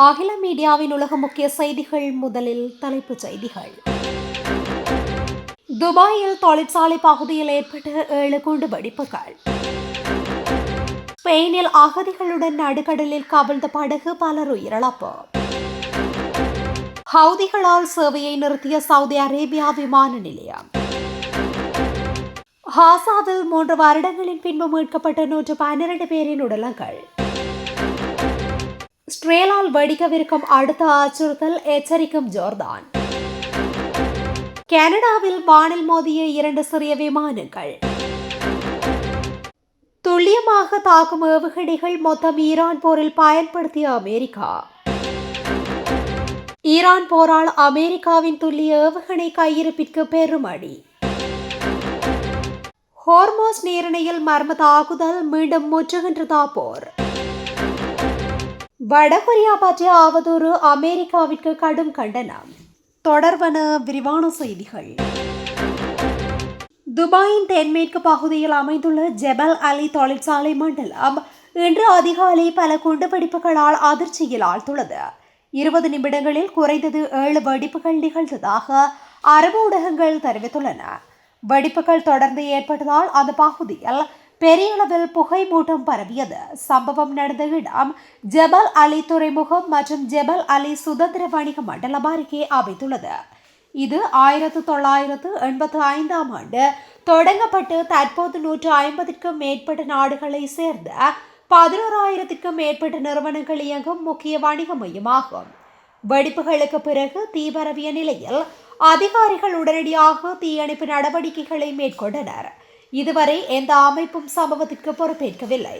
அகில மீடியாவின் உலக முக்கிய செய்திகள். முதலில் தலைப்புச் செய்திகள். துபாயில் தொழிற்சாலை பகுதியில் ஏற்பட்ட 7 குண்டு வெடிப்புகள். ஸ்பெயினில் அகதிகளுடன் நடுக்கடலில் கவிழ்ந்த படகு, பலர் உயிரிழப்பு. ஹவுதிகளால் சேவையை நிறுத்திய சவுதி அரேபியா விமான நிலையம். ஹாசாவில் 3 வருடங்களின் பின்பு மீட்கப்பட்ட 112 பேரின் உடலங்கள். இஸ்ரேலால் வெடிக்கவிருக்கும் அடுத்த அச்சுறுத்தல், எச்சரிக்கும் ஜோர்தான். கனடாவில் வானில் மோதிய 2 சிறிய விமானங்கள். துல்லியமாக தாக்கும் ஏவுகணைகள் மொத்தம் ஈரான் போரில் பயன்படுத்திய அமெரிக்கா. ஈரான் போரால் அமெரிக்காவின் துல்லிய ஏவுகணை கையிருப்பிற்கு பெருமடி. ஹோர்மோஸ் நீரிணையில் மர்ம தாக்குதல், மீண்டும் முற்றுகின்றதா போர். வடகொரியா பற்றிய அவதூறு, அமெரிக்காவிற்கு கடும் கண்டனம். தொடர்வன விரிவான செய்திகள். துபாயின் தென்மேற்கு பகுதியில் அமைந்துள்ள ஜெபல் அலி தொழிற்சாலை மண்டலம் இன்று அதிகாலை பல குண்டுவெடிப்புகளால் அதிர்ச்சியில் ஆழ்ந்துள்ளது. 20 நிமிடங்களில் குறைந்தது 7 வெடிப்புகள் நிகழ்ந்ததாக அரபு ஊடகங்கள் தெரிவித்துள்ளன. வெடிப்புகள் தொடர்ந்து ஏற்பட்டதால் அந்த பகுதியில் பெரிய அளவில் புகை மூட்டம் பரவியது. சம்பவம் நடந்த இடம் ஜெபல் அலி துறைமுகம் மற்றும் ஜெபல் அலி சுதந்திர வணிக மண்டலம் அருகே அமைந்துள்ளது. இது 1985ஆம் ஆண்டு தொடங்கப்பட்டு தற்போது 150க்கும் மேற்பட்ட நாடுகளை சேர்ந்த 11,000க்கும் மேற்பட்ட நிறுவனங்கள் இயங்கும் முக்கிய வணிக மையமாகும். வெடிப்புகளுக்கு பிறகு தீ பரவிய நிலையில் அதிகாரிகள் உடனடியாக தீயணைப்பு நடவடிக்கைகளை மேற்கொண்டனர். இதுவரை எந்த அமைப்பும் சம்பவத்திற்கு பொறுப்பேற்கவில்லை.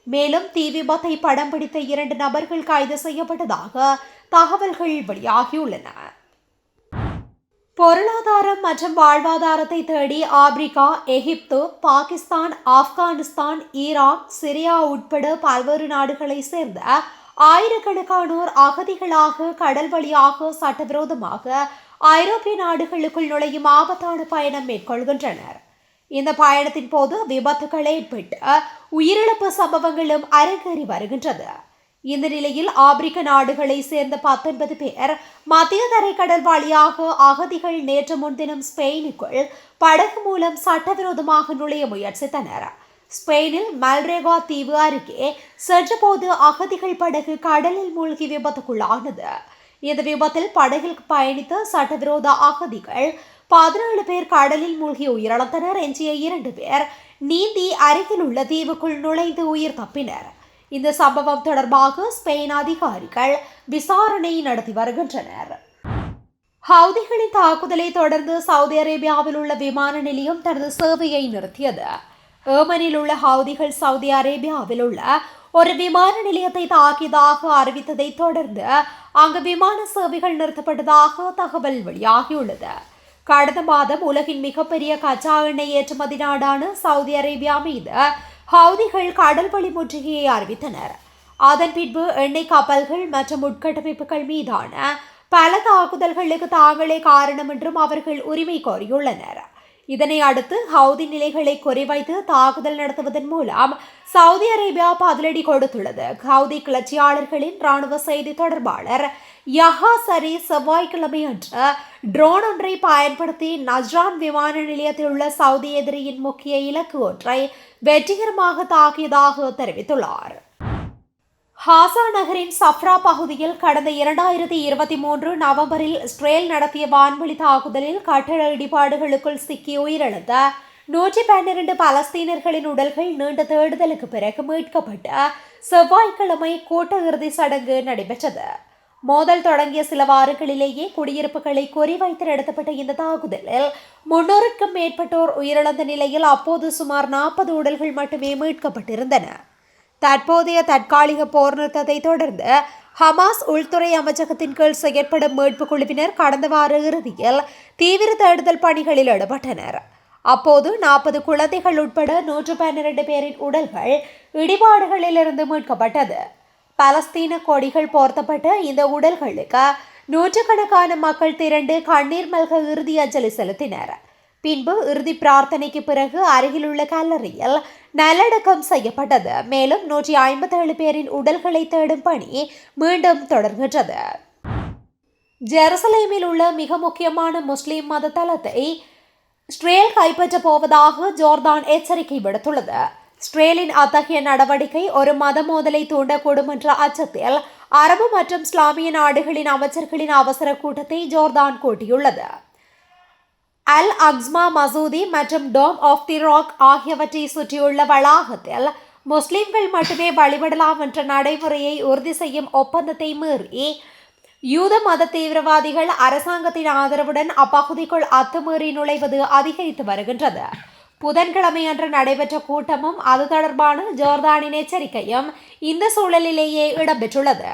மேலும் தீ விபத்தை படம் பிடித்த 2 நபர்கள் கைது செய்யப்பட்டதாக தகவல்கள் வெளியாகியுள்ளன. பொருளாதாரம் மற்றும் வாழ்வாதாரத்தை தேடி ஆப்பிரிக்கா, எகிப்து, பாகிஸ்தான், ஆப்கானிஸ்தான், ஈராக், சிரியா உட்பட பல்வேறு நாடுகளை சேர்ந்த ஆயிரக்கணக்கானோர் அகதிகளாக கடல் வழியாக சட்டவிரோதமாக ஐரோப்பிய நாடுகளுக்குள் நுழையும் ஆபத்தான பயணம் மேற்கொள்கின்றனர். இந்த பயணத்தின் போது விபத்துகள் ஏற்பட்டு உயிரிழப்பு சம்பவங்களும் அரங்கேறி வருகின்றது. இந்த நிலையில் ஆப்பிரிக்க நாடுகளை சேர்ந்த 19 பேர் மத்திய தரைக்கடல் வழியாக அகதிகள் நேற்று முன்தினம் ஸ்பெயினுக்குள் படகு மூலம் சட்டவிரோதமாக நுழைய முயற்சித்தனர். ஸ்பெயினில் மல்ரேகா தீவு அருகே சென்றபோது அகதிகள் படகு கடலில் மூழ்கி விபத்துக்குள்ளானது. இந்த விபத்தில் படகில் பயணித்த சட்டவிரோத அகதிகள் 17 பேர் கடலில் மூழ்கி உயிரிழந்தனர். எஞ்சிய 2 பேர் நீந்தி அருகில் உள்ள தீவுக்குள் நுழைந்து உயிர் தப்பினர். இந்த சம்பவம் தொடர்பாக ஸ்பெயின் அதிகாரிகள் விசாரணை நடத்தி வருகின்றனர். ஹவுதிகளின் தாக்குதலை தொடர்ந்து சவுதி அரேபியாவில் உள்ள விமான நிலையம் தனது சேவையை நிறுத்தியது. ஏமனில் உள்ள ஹவுதிகள் சவுதி அரேபியாவில் உள்ள ஒரு விமான நிலையத்தை தாக்கியதாக அறிவித்ததை தொடர்ந்து அங்கு விமான சேவைகள் நிறுத்தப்பட்டதாக தகவல் வெளியாகியுள்ளது. கடந்த மாதம் உலகின் மிகப்பெரிய கச்சா எண்ணெய் ஏற்றுமதி நாடான சவுதி அரேபியா மீது ஹவுதிகள் கடல் வழி முற்றுகையை அறிவித்தனர். அதன் பின்பு எண்ணெய் கப்பல்கள் மற்றும் உட்கட்டமைப்புகள் மீதான பல தாக்குதல்களுக்கு தாங்களே காரணம் என்றும் அவர்கள் உரிமை கோரியுள்ளனர். இதனை அடுத்து ஹவுதி நிலைகளை குறிவைத்து தாக்குதல் நடத்துவதன் மூலம் சவுதி அரேபியா பதிலடி கொடுத்துள்ளது. ஹவுதி கிளர்ச்சியாளர்களின் ராணுவ செய்தி தொடர்பாளர் யஹா சரி செவ்வாய்க்கிழமை அன்று ட்ரோன் ஒன்றை பயன்படுத்தி நஜ்ரான் விமான நிலையத்தில் உள்ள சவுதி எதிரியின் முக்கிய இலக்கு ஒன்றை வெற்றிகரமாக தாக்கியதாக தெரிவித்துள்ளார். ஹாசா நகரின் சஃப்ரா பகுதியில் கடந்த 2023 நவம்பரில் இஸ்ரேல் நடத்திய வான்வெளி தாக்குதலில் கட்டட இடிபாடுகளுக்குள் சிக்கி உயிரிழந்த 112 பலஸ்தீனர்களின் உடல்கள் நீண்ட தேடுதலுக்கு பிறகு மீட்கப்பட்ட செவ்வாய்க்கிழமை கூட்ட இறுதி சடங்கு நடைபெற்றது. மோதல் தொடங்கிய சில வாரங்களிலேயே குடியிருப்புகளை குறிவைத்து நடத்தப்பட்ட இந்த தாக்குதலில் 300க்கும் மேற்பட்டோர் உயிரிழந்த நிலையில் அப்போது சுமார் 40 உடல்கள் மட்டுமே மீட்கப்பட்டிருந்தன. தற்போதைய தற்காலிக போர் நிறுத்தத்தை தொடர்ந்து ஹமாஸ் உள்துறை அமைச்சகத்தின் கீழ் செயற்படும் மீட்பு குழுவினர் கடந்த வார இறுதியில் தீவிர தேடுதல் பணிகளில் ஈடுபட்டனர். அப்போது 40 குழந்தைகள் உட்பட 112 பேரின் உடல்கள் இடிபாடுகளிலிருந்து மீட்கப்பட்டது. பலஸ்தீன கொடிகள் போர்த்தப்பட்ட இந்த உடல்களுக்கு நூற்றுக்கணக்கான மக்கள் திரண்டு கண்ணீர் மல்க இறுதி அஞ்சலி செலுத்தினர். பின்பு இறுதி பிரார்த்தனைக்கு பிறகு அருகிலுள்ள கல்லறையில் நல்லடக்கம் செய்யப்பட்டது. மேலும் 157 பேரின் உடல்களை தேடும் பணி மீண்டும் தொடர்கின்றது. ஜெருசலேமில் உள்ள மிக முக்கியமான முஸ்லிம் மத தலத்தை இஸ்ரேல் கைப்பற்றப் போவதாக ஜோர்தான் எச்சரிக்கை விடுத்துள்ளது. இஸ்ரேலின் அத்தகைய நடவடிக்கை ஒரு மத மோதலை தூண்டக்கூடும் என்ற அச்சத்தில் அரபு மற்றும் இஸ்லாமிய நாடுகளின் அமைச்சர்களின் அவசர கூட்டத்தை ஜோர்தான் கூட்டியுள்ளது. அல் அக்ஸ்மா மசூதி மற்றும் டோம் ஆஃப் தி ராக் ஆகியவற்றை சுற்றியுள்ள வளாகத்தில் முஸ்லிம்கள் மட்டுமே வழிபடலாம் என்ற நடைமுறையை உறுதி செய்யும் ஒப்பந்தத்தை மீறி யூத மத தீவிரவாதிகள் அரசாங்கத்தின் ஆதரவுடன் அப்பகுதிக்குள் அத்துமீறி நுழைவது அதிகரித்து வருகின்றது. புதன்கிழமை அன்று நடைபெற்ற கூட்டமும் அது தொடர்பான ஜோர்தானின் எச்சரிக்கையும் இந்த சூழலிலேயே இடம்பெற்றுள்ளது.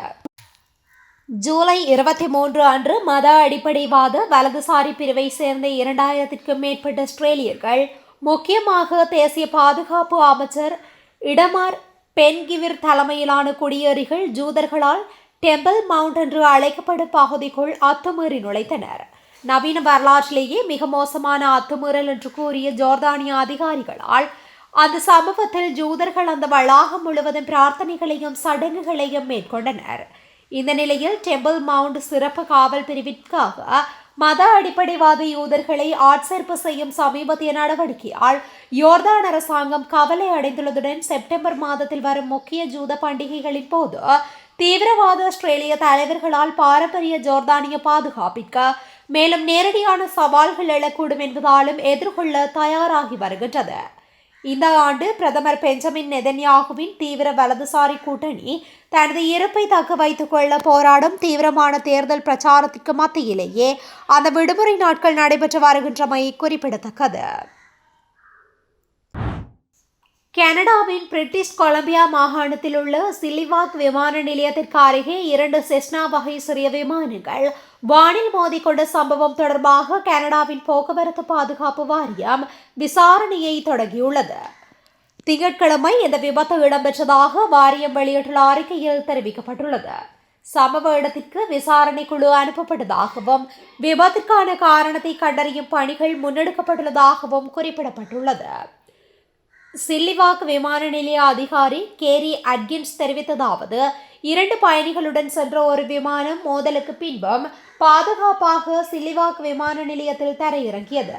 ஜூலை 23 அன்று மத அடிப்படைவாத வலதுசாரி பிரிவை சேர்ந்த 2000க்கும் மேற்பட்ட இஸ்ரேலியர்கள், முக்கியமாக தேசிய பாதுகாப்பு அமைச்சர் இடமார் பென்கிவிர் தலைமையிலான குடியேறிகள் ஜூதர்களால் டெம்பிள் மவுண்ட் என்று அழைக்கப்படும் பகுதிக்குள் அத்துமீறி நுழைத்தனர். நவீன வரலாற்றிலேயே மிக மோசமான அத்துமீறல் என்று கூறிய ஜோர்தானிய அதிகாரிகளால் அந்த சம்பவத்தில் ஜூதர்கள் அந்த வளாகம் முழுவதும் பிரார்த்தனைகளையும் சடங்குகளையும் மேற்கொண்டனர். இந்த நிலையில் டெம்பிள் மவுண்ட் சிறப்பு காவல் பிரிவிற்காக மத அடிப்படைவாத யூதர்களை ஆட்சேர்ப்பு செய்யும் சமீபத்திய நடவடிக்கையால் யோர்தான் அரசாங்கம் கவலை அடைந்துள்ளதுடன் செப்டம்பர் மாதத்தில் வரும் முக்கிய ஜூத பண்டிகைகளின் போது தீவிரவாத இஸ்ரேலிய தலைவர்களால் பாரம்பரிய ஜோர்தானிய பாதுகாப்பிற்கு மேலும் நேரடியான சவால்கள் எழக்கூடும் என்பதாலும் எதிர்கொள்ள தயாராகி வருகின்றது. இந்த ஆண்டு பிரதமர் பெஞ்சமின் நெதன்யாகுவின் தீவிர வலதுசாரி கூட்டணி தனது இருப்பை தக்க வைத்துக் கொள்ள போராடும் தீவிரமான தேர்தல் பிரச்சாரத்திற்கு மத்தியிலேயே அந்த விடுமுறை நாட்கள் நடைபெற்று வருகின்றமை குறிப்பிடத்தக்கது. கனடாவின் பிரிட்டிஷ் கொலம்பியா மாகாணத்தில் உள்ள சிலிவாக் விமான நிலையத்திற்கு அருகே 2 செஸ்னா வகை சிறிய விமானங்கள் வானில் மோதிக்கொண்ட சம்பவம் தொடர்பாக கனடாவின் போக்குவரத்து பாதுகாப்பு வாரியம் விசாரணையை தொடங்கியுள்ளது. திங்கட்கிழமை இந்த விபத்து இடம்பெற்றதாக வாரியம் வெளியிட்டுள்ள அறிக்கையில் தெரிவிக்கப்பட்டுள்ளது. சம்பவ இடத்திற்கு விசாரணை குழு அனுப்பப்பட்டதாகவும் விபத்திற்கான காரணத்தை கண்டறியும் பணிகள் முன்னெடுக்கப்பட்டுள்ளதாகவும் குறிப்பிடப்பட்டுள்ளது. சில்லிவாக் விமான நிலைய அதிகாரி கேரி அட்கின்ஸ் தெரிவித்ததாவது, 2 பயணிகளுடன் சென்ற ஒரு விமானம் மோதலுக்கு பின்பும் பாதுகாப்பாக சில்லிவாக் விமான நிலையத்தில் தரையிறங்கியது.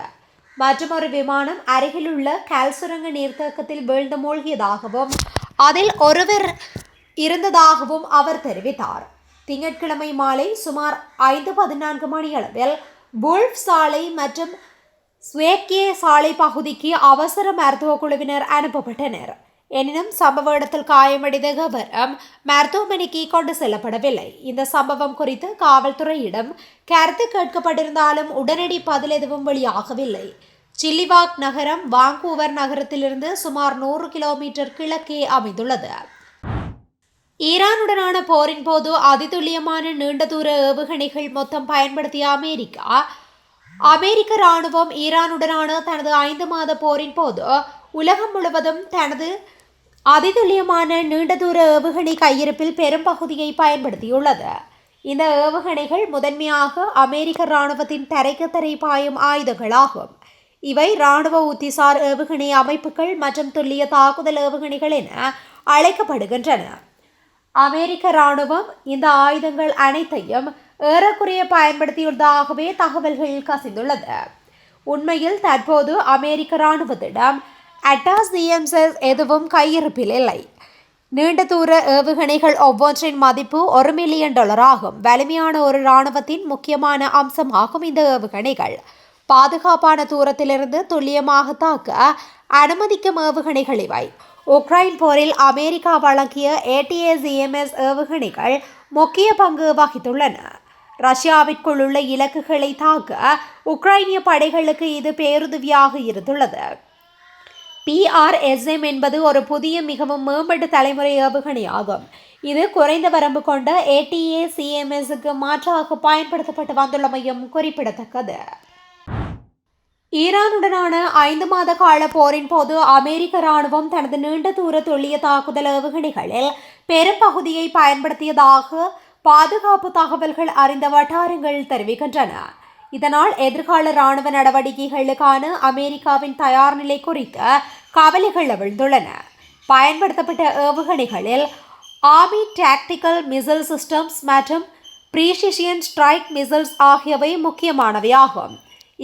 மற்றொரு விமானம் அருகிலுள்ள கல்சுரங்க நீர்த்தேக்கத்தில் வீழ்ந்து மூழ்கியதாகவும் அதில் ஒருவர் இருந்ததாகவும் அவர் தெரிவித்தார். திங்கட்கிழமை மாலை சுமார் 5:14 மணியளவில் புல்ஃப் சாலை மற்றும் ஸ்வேக்கியே சாலை பகுதிக்கு அவசர மருத்துவ குழுவினர் அனுப்பப்பட்டனர். எனினும் சம்பவ இடத்தில் காயமடைந்த எவரும் மருத்துவமனைக்கு கொண்டு செல்லப்படவில்லை. இந்த சம்பவம் குறித்து காவல்துறையிடம் கருத்து கேட்கப்பட்டிருந்தாலும் உடனடி பதில் எதுவும் வெளியாகவில்லை. சில்லிவாக் நகரம் வாங்கூவர் நகரத்திலிருந்து சுமார் 100 கிலோமீட்டர் கிழக்கே அமைந்துள்ளது. ஈரானுடனான போரின் போது அதிதுல்லியமான நீண்ட தூர ஏவுகணைகள் மொத்தம் பயன்படுத்திய அமெரிக்க இராணுவம் ஈரானுடனான தனது 5 மாத போரின் போது உலகம் முழுவதும் தனது அதிதுல்லியமான நீண்ட தூர ஏவுகணை கையிருப்பில் பெரும் பகுதியை பயன்படுத்தியுள்ளது. இந்த ஏவுகணைகள் முதன்மையாக அமெரிக்க இராணுவத்தின் தரைக்கு தரை பாயும் ஆயுதங்களாகும். இவை இராணுவ உத்திசார் ஏவுகணை அமைப்புகள் மற்றும் துல்லிய தாக்குதல் ஏவுகணைகள் என அழைக்கப்படுகின்றன. அமெரிக்க இராணுவம் இந்த ஆயுதங்கள் அனைத்தையும் ஏறக்குறைய பயன்படுத்தியுள்ளதாகவே தகவல்கள் கசிந்துள்ளது. உண்மையில் தற்போது அமெரிக்க இராணுவத்திடம் அட்டாசியம்சஸ் எதுவும் கையிருப்பில் இல்லை. நீண்ட தூர ஏவுகணைகள் ஒவ்வொன்றின் மதிப்பு $1 மில்லியன் ஆகும். வலிமையான ஒரு இராணுவத்தின் முக்கியமான அம்சமாகும் இந்த ஏவுகணைகள். பாதுகாப்பான தூரத்திலிருந்து துல்லியமாக தாக்க அனுமதிக்கும் ஏவுகணைகள் இவை. உக்ரைன் போரில் அமெரிக்கா வழங்கிய ATACMS ஏவுகணைகள் முக்கிய பங்கு வகித்துள்ளன. ரஷ்யாவிற்குள் உள்ள இலக்குகளை தாக்க உக்ரைனிய படைகளுக்கு இது பேருதவியாக இருந்துள்ளது. PRSM என்பது ஒரு புதிய மிகவும் மேம்பட்ட தலைமுறை ஏவுகணை ஆகும். இது குறைந்த வரம்பு கொண்ட ATACMSக்கு மாற்றாக பயன்படுத்தப்பட்டு வந்துள்ளமையும் குறிப்பிடத்தக்கது. ஈரானுடனான 5 மாத கால போரின் போது அமெரிக்க இராணுவம் தனது நீண்ட தூர துல்லிய தாக்குதல் ஏவுகணைகளில் பெரும் பகுதியை பயன்படுத்தியதாக பாதுகாப்பு தகவல்கள் அறிந்த வட்டாரங்கள் தெரிவிக்கின்றன. இதனால் எதிர்கால இராணுவ நடவடிக்கைகளுக்கான அமெரிக்காவின் தயார் நிலை குறித்து கவலைகள் எழுந்துள்ளன. பயன்படுத்தப்பட்ட ஏவுகணைகளில் ஆர்மி டாக்டிக்கல் மிசைல் சிஸ்டம்ஸ் மற்றும் பிரீசிஷியன் ஸ்ட்ரைக் மிசைல்ஸ் ஆகியவை முக்கியமானவையாகும்.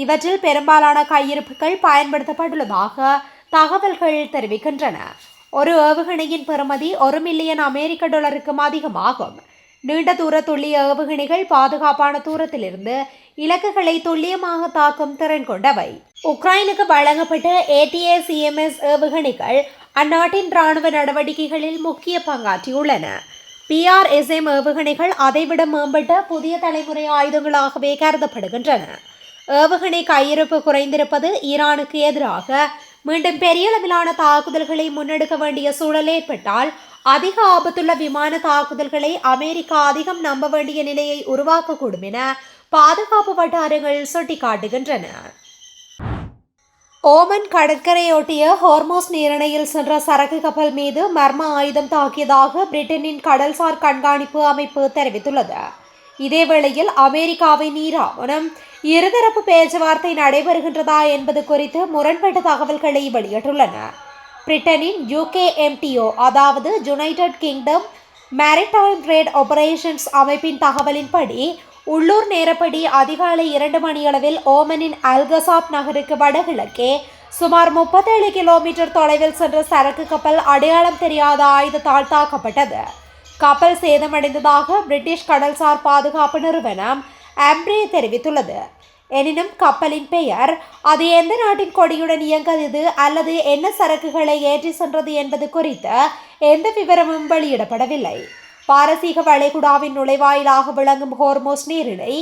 இவற்றில் பெரும்பாலான கையிருப்புகள் பயன்படுத்தப்பட்டுள்ளதாக தகவல்கள் தெரிவிக்கின்றன. ஒரு ஏவுகணையின் பெறுமதி $1 மில்லியன் அமெரிக்க அதிகமாகும். நீண்ட தூர துல்லிய ஏவுகணைகள் பாதுகாப்பான தூரத்திலிருந்து இலக்குகளை துல்லியமாக தாக்கும் திறன் கொண்டவை. உக்ரைனுக்கு வழங்கப்பட்ட ATACMS ஏவுகணைகள் அந்நாட்டின் இராணுவ நடவடிக்கைகளில் முக்கிய பங்காற்றியுள்ளன. PRSM ஏவுகணைகள் அதைவிட மேம்பட்ட புதிய தலைமுறை ஆயுதங்களாகவே கருதப்படுகின்றன. ஏவுகணை கையிருப்பு குறைந்திருப்பது ஈரானுக்கு எதிராக மீண்டும் பெரிய அளவிலான தாக்குதல்களை முன்னெடுக்க வேண்டிய சூழல் ஏற்பட்டால் அதிக ஆபத்துள்ள விமான தாக்குதல்களை அமெரிக்கா அதிகம் நம்ப வேண்டிய நிலையை உருவாக்கக்கூடும் என பாதுகாப்பு வட்டாரங்கள் சுட்டிக்காட்டுகின்றன. ஓமன் கடற்கரையொட்டிய ஹோர்மோஸ் நீரிணையில் சென்ற சரக்கு கப்பல் மீது மர்ம ஆயுதம் தாக்கியதாக பிரிட்டனின் கடல்சார் கண்காணிப்பு அமைப்பு தெரிவித்துள்ளது. இதேவேளையில் அமெரிக்காவின் ஈரானும் இருதரப்பு பேச்சுவார்த்தை நடைபெறுகின்றதா என்பது குறித்து முரண்பட்ட தகவல்களை வெளியிட்டுள்ளன. பிரிட்டனின் UKMTO அதாவது United kingdom maritime trade operations அமைப்பின் தகவலின்படி உள்ளூர் நேரப்படி அதிகாலை 2 மணியளவில் ஓமனின் அல்கசாப் நகருக்கு வடகிழக்கே சுமார் 37 கிலோமீட்டர் தொலைவில் சென்ற சரக்கு கப்பல் அடையாளம் தெரியாத ஆயுதத்தால் தாக்கப்பட்டது. கப்பல் சேதமடைந்ததாக பிரிட்டிஷ் கடல்சார் பாதுகாப்பு நிறுவனம் ஆம்ப்ரே தெரிவித்துள்ளது. எனினும் கப்பலின் பெயர், அது எந்த நாட்டின் கொடியுடன் இயங்கியது அல்லது என்ன சரக்குகளை ஏற்றி சென்றது என்பது குறித்து எந்த விவரமும் வெளியிடப்படவில்லை. பாரசீக வளைகுடாவின் நுழைவாயிலாக விளங்கும் ஹோர்மோஸ் நீரிணை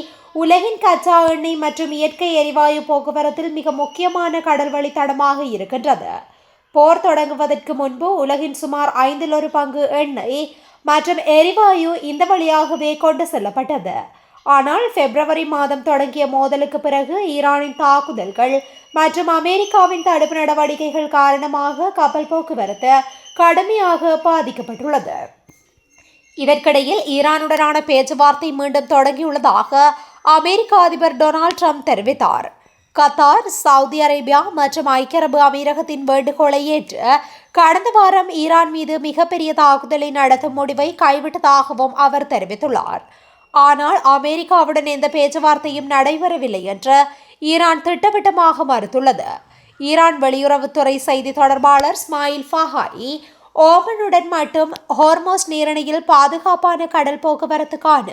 உலகின் கச்சா எண்ணெய் மற்றும் இயற்கை எரிவாயு போக்குவரத்தில் மிக முக்கியமான கடல் வழித்தடமாக இருக்கின்றது. போர் தொடங்குவதற்கு முன்பு உலகின் சுமார் 1/5 பங்கு எண்ணெய் மற்றும் எரிவாயு இந்த வழியாகவே கொண்டு செல்லப்பட்டது. ஆனால் பிப்ரவரி மாதம் தொடங்கிய மோதலுக்கு பிறகு ஈரானின் தாக்குதல்கள் மற்றும் அமெரிக்காவின் தடுப்பு நடவடிக்கைகள் காரணமாக கப்பல் போக்குவரத்து கடுமையாக பாதிக்கப்பட்டுள்ளது. இதற்கிடையில் ஈரானுடனான பேச்சுவார்த்தை மீண்டும் தொடங்கியுள்ளதாக அமெரிக்க அதிபர் டொனால்ட் ட்ரம்ப் தெரிவித்தார். கத்தார், சவுதி அரேபியா மற்றும் ஐக்கிய அரபு அமீரகத்தின் வேண்டுகோளை ஏற்று கடந்த வாரம் ஈரான் மீது மிகப்பெரிய தாக்குதலை நடத்தும் முடிவை கைவிட்டதாகவும் அவர் தெரிவித்துள்ளார். ஆனால் அமெரிக்காவுடன் எந்த பேச்சுவார்த்தையும் நடைபெறவில்லை என்று ஈரான் திட்டவட்டமாக மறுத்துள்ளது. ஈரான் வெளியுறவுத்துறை செய்தி தொடர்பாளர் இஸ்மாயில் ஃபஹாயி ஓமனுடன் மட்டும் ஹோர்மோஸ் நீரிணையில் பாதுகாப்பான கடல் போக்குவரத்துக்கான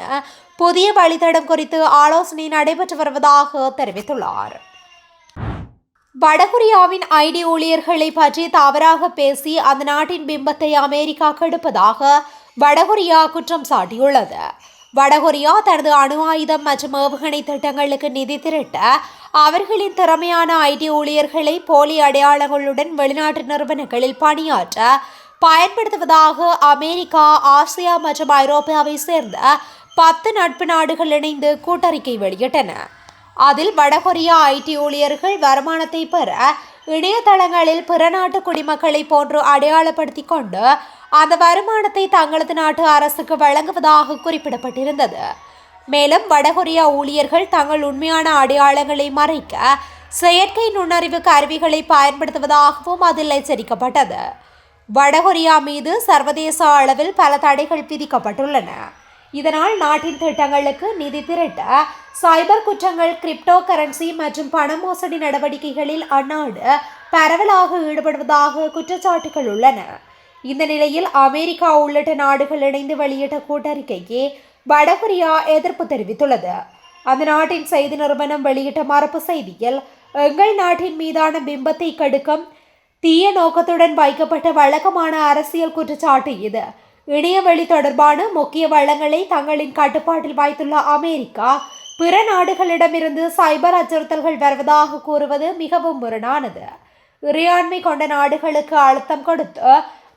புதிய வழித்தடம் குறித்து ஆலோசனை நடைபெற்று வருவதாக தெரிவித்துள்ளார். வடகொரியாவின் ஐடி ஊழியர்களை பற்றி தவறாக பேசி அந்த நாட்டின் பிம்பத்தை அமெரிக்கா கெடுப்பதாக வடகொரியா குற்றம் சாட்டியுள்ளது. வடகொரியா தனது அணு ஆயுதம் மற்றும் ஏவுகணை திட்டங்களுக்கு நிதி திரட்ட அவர்களின் திறமையான ஐடி ஊழியர்களை போலி அடையாளங்களுடன் வெளிநாட்டு நிறுவனங்களில் பணியாற்ற பயன்படுத்துவதாக அமெரிக்கா, ஆசியா மற்றும் ஐரோப்பாவை சேர்ந்த 10 நட்பு நாடுகள் இணைந்து கூட்டறிக்கை வெளியிட்டன. அதில் வடகொரியா ஐடி ஊழியர்கள் வருமானத்தை பெற இணையதளங்களில் பிற நாட்டு குடிமக்களை போன்று அடையாளப்படுத்தி கொண்டு அந்த வருமானத்தை தங்களது நாட்டு அரசுக்கு வழங்குவதாக குறிப்பிடப்பட்டிருந்தது. மேலும் வடகொரியா ஊழியர்கள் தங்கள் உண்மையான அடையாளங்களை மறைக்க செயற்கை நுண்ணறிவு கருவிகளை பயன்படுத்துவதாகவும் அதில் எச்சரிக்கப்பட்டது. வடகொரியா மீது சர்வதேச அளவில் பல தடைகள் விதிக்கப்பட்டுள்ளன. இதனால் நாட்டின் திட்டங்களுக்கு நிதி திரட்ட சைபர் குற்றங்கள், கிரிப்டோ கரன்சி மற்றும் பண மோசடி நடவடிக்கைகளில் அந்நாடு பரவலாக ஈடுபடுவதாக குற்றச்சாட்டுகள் உள்ளன. இந்த நிலையில் அமெரிக்கா உள்ளிட்ட நாடுகள் இணைந்து வெளியிட்ட கூட்டறிக்கைக்கு வடகொரியா எதிர்ப்பு தெரிவித்துள்ளது. அந்த நாட்டின் செய்தி நிறுவனம் வெளியிட்ட மறுப்பு செய்தியில், எங்கள் நாட்டின் மீதான பிம்பத்தை கெடுக்கும் தீய நோக்கத்துடன் வைக்கப்பட்ட வழக்கமான அரசியல் குற்றச்சாட்டு இது. இணையவெளி தொடர்பான முக்கிய வளங்களை தங்களின் கட்டுப்பாட்டில் வைத்துள்ள அமெரிக்கா பிற நாடுகளிடமிருந்து சைபர் அச்சுறுத்தல்கள் வருவதாக கூறுவது மிகவும் முரணானது. இறையாண்மை கொண்ட நாடுகளுக்கு அழுத்தம் கொடுத்து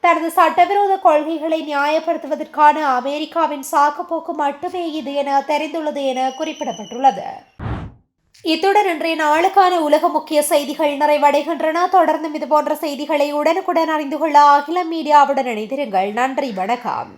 தனது சட்டவிரோத கொள்கைகளை நியாயப்படுத்துவதற்கான அமெரிக்காவின் சாக்குப்போக்கு மட்டுமே இது என தெரிந்துள்ளது என குறிப்பிடப்பட்டுள்ளது. இத்துடன் இன்றைய நாளுக்கான உலக முக்கிய செய்திகள் நிறைவடைகின்றன. தொடர்ந்தும் இதுபோன்ற செய்திகளை உடனுக்குடன் அறிந்து கொள்ள அகில மீடியாவுடன் இணைந்திருங்கள். நன்றி, வணக்கம்.